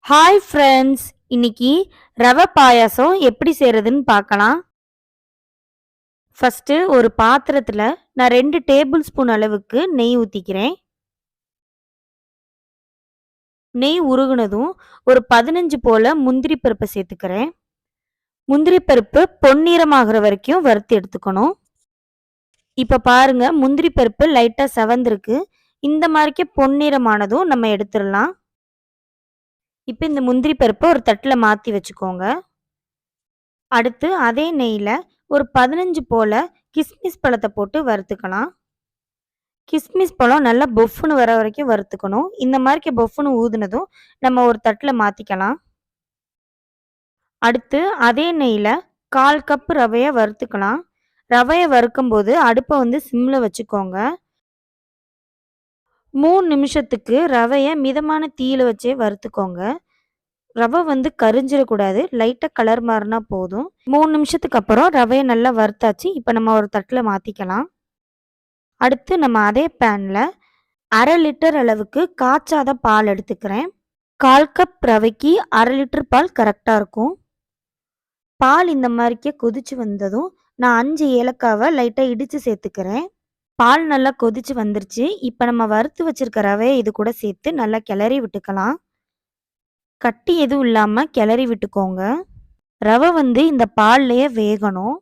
Hi friends, இன்னைக்கு ரவை பாயாசம் எப்படி செய்யறதுன்னு பார்க்கலாம். ஃபர்ஸ்ட் ஒரு பாத்திரத்துல நான் 2 டேபிள் ஸ்பூன் அளவுக்கு நெய் ஊத்திக்கிறேன். நெய் உருகுனதும் ஒரு 15 போல முந்திரி பருப்பை சேர்த்துக்கிறேன். முந்திரி பருப்பு பொன்னிறமாகிற வரைக்கும் வறுத்து எடுத்துக்கணும். இப்ப பாருங்க, முந்திரி பருப்பு லைட்டா செவந்திருக்கு. இந்த மாதிரிக்கு பொன்னிறமானதும் நம்ம எடுத்துடலாம். இப்ப இந்த முந்திரி பருப்பை ஒரு தட்டுல மாத்தி வச்சுக்கோங்க. அடுத்து அதே நெய்யில ஒரு 15 போல கிஸ்மிஸ் பழத்தை போட்டு வறுத்துக்கலாம். கிஸ்மிஸ் பழம் நல்லா பொஃப்னு வர வரைக்கும் வறுத்துக்கணும். இந்த மாதிரி பொஃப்னு ஊதுனதும் நம்ம ஒரு தட்டுல மாத்திக்கலாம். அடுத்து அதே நெய்யில 1/4 கப் ரவையை வறுத்துக்கலாம். ரவையை வறுக்கும்போது அடுப்பை வந்து சிம்ல வச்சுக்கோங்க. 3 நிமிஷத்துக்கு ரவையை மிதமான தீயில வச்சே வறுத்துக்கோங்க. ரவை வந்து கரிஞ்சிடக்கூடாது. லைட்டாக கலர் மாறினா போதும். 3 நிமிஷத்துக்கு அப்புறம் ரவையை நல்லா வறுத்தாச்சு. இப்போ நம்ம ஒரு தட்டில் மாற்றிக்கலாம். அடுத்து நம்ம அதே பேனில் 1/2 லிட்டர் அளவுக்கு காய்ச்சாத பால் எடுத்துக்கிறேன். 1/4 கப் ரவைக்கு 1/2 லிட்டர் பால் கரெக்டாக இருக்கும். பால் இந்த மாதிரிக்கே கொதிச்சு வந்ததும் நான் 5 ஏலக்காவை லைட்டாக இடித்து சேர்த்துக்கிறேன். பால் நல்லா கொதிச்சு வந்துருச்சு. இப்போ நம்ம வறுத்து வச்சிருக்க ரவையை இது கூட சேர்த்து நல்லா கிளறி விட்டுக்கலாம். கட்டி எதுவும் இல்லாமல் கிளறி விட்டுக்கோங்க. ரவை வந்து இந்த பால்லையே வேகணும்.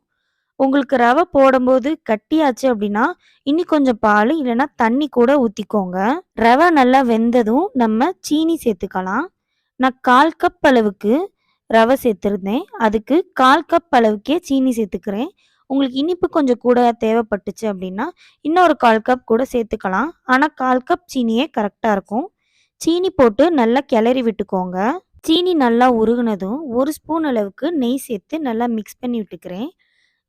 உங்களுக்கு ரவை போடும்போது கட்டியாச்சு அப்படின்னா இனி கொஞ்சம் பால் இல்லைன்னா தண்ணி கூட ஊற்றிக்கோங்க. ரவை நல்லா வெந்ததும் நம்ம சீனி சேர்த்துக்கலாம். நான் 1/4 கப் அளவுக்கு ரவை சேர்த்துருந்தேன். அதுக்கு 1/4 கப் அளவுக்கே சீனி சேர்த்துக்கிறேன். உங்களுக்கு இனிப்பு கொஞ்சம் கூட தேவைப்பட்டுச்சு அப்படின்னா இன்னொரு 1/4 கப் கூட சேர்த்துக்கலாம். ஆனால் 1/4 கப் சீனியே கரெக்டாக இருக்கும். சீனி போட்டு நல்லா கிளறி விட்டுக்கோங்க. சீனி நல்லா உருகுனதும் 1 ஸ்பூன் அளவுக்கு நெய் சேர்த்து நல்லா மிக்ஸ் பண்ணி விட்டுக்கிறேன்.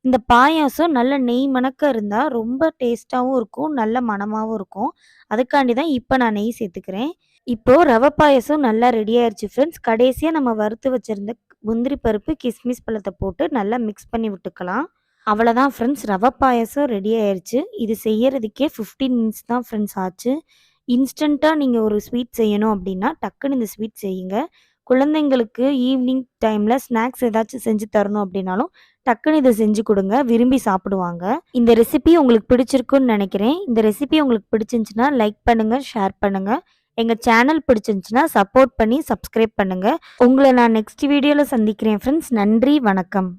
இந்த பாயாசம் நல்ல நெய் மணக்க இருந்தால் ரொம்ப டேஸ்ட்டாகவும் இருக்கும், நல்ல மணமாகவும் இருக்கும். அதுக்காண்டி தான் இப்போ நான் நெய் சேர்த்துக்கிறேன். இப்போது ரவை பாயாசம் நல்லா ரெடி ஆயிடுச்சு ஃப்ரெண்ட்ஸ். கடைசியாக நம்ம வறுத்து வச்சுருந்த முந்திரி பருப்பு கிஸ்மிஸ் பழத்தை போட்டு நல்லா மிக்ஸ் பண்ணி விட்டுக்கலாம். அவ்வளோதான் ஃப்ரெண்ட்ஸ், ரவை பாயாசம் ரெடி ஆயிடுச்சு. இது செய்யறதுக்கே 15 மினிட்ஸ் தான் ஃப்ரெண்ட்ஸ் ஆச்சு. இன்ஸ்டண்ட்டாக நீங்கள் ஒரு ஸ்வீட் செய்யணும் அப்படின்னா டக்குன்னு இந்த ஸ்வீட் செய்யுங்க. குழந்தைங்களுக்கு ஈவினிங் டைமில் ஸ்நாக்ஸ் ஏதாச்சும் செஞ்சு தரணும் அப்படின்னாலும் டக்குன்னு இதை செஞ்சு கொடுங்க, விரும்பி சாப்பிடுவாங்க. இந்த ரெசிபி உங்களுக்கு பிடிச்சிருக்குன்னு நினைக்கிறேன். இந்த ரெசிபி உங்களுக்கு பிடிச்சிருந்துச்சுன்னா லைக் பண்ணுங்கள், ஷேர் பண்ணுங்கள். எங்கள் சேனல் பிடிச்சிருந்துச்சுன்னா சப்போர்ட் பண்ணி சப்ஸ்கிரைப் பண்ணுங்கள். உங்களை நான் நெக்ஸ்ட் வீடியோவில் சந்திக்கிறேன் ஃப்ரெண்ட்ஸ். நன்றி, வணக்கம்.